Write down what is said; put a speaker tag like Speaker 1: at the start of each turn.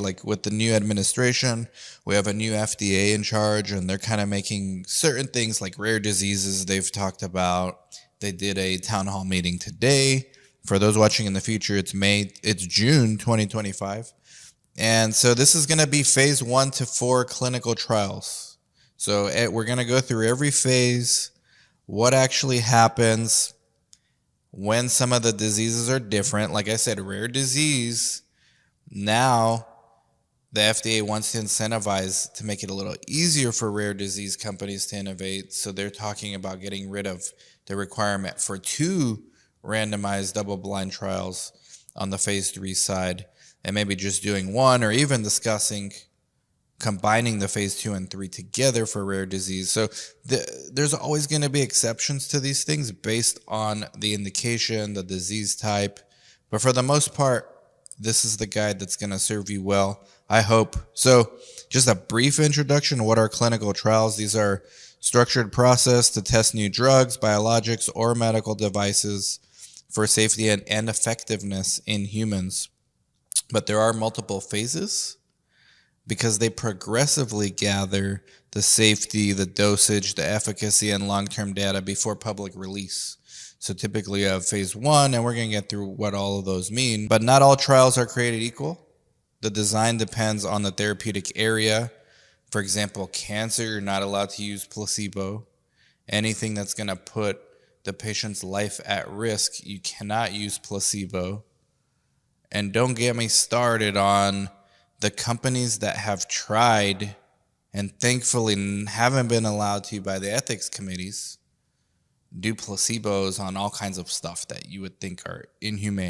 Speaker 1: Like with the new administration, we have a new FDA in charge, and they're kind of making certain things like rare diseases they've talked about. They did a town hall meeting today. For those watching in the future, it's June 2025. And so this is going to be phase 1 to 4 clinical trials. So we're going to go through every phase, what actually happens when some of the diseases are different. Like I said, rare disease, now the FDA wants to incentivize to make it a little easier for rare disease companies to innovate. So they're talking about getting rid of the requirement for 2 randomized double-blind trials on the phase 3 side, and maybe just doing 1, or even discussing combining the phase 2 and 3 together for rare disease. So there's always going to be exceptions to these things based on the indication, the disease type. But for the most part, this is the guide that's going to serve you well, I hope. So just a brief introduction. What are clinical trials? These are structured process to test new drugs, biologics, or medical devices for safety and effectiveness in humans. But there are multiple phases because they progressively gather the safety, the dosage, the efficacy, and long-term data before public release. So typically you have phase 1, and we're going to get through what all of those mean. But not all trials are created equal. The design depends on the therapeutic area. For example, cancer, you're not allowed to use placebo. Anything that's going to put the patient's life at risk, you cannot use placebo. And don't get me started on the companies that have tried and thankfully haven't been allowed to by the ethics committees do placebos on all kinds of stuff that you would think are inhumane.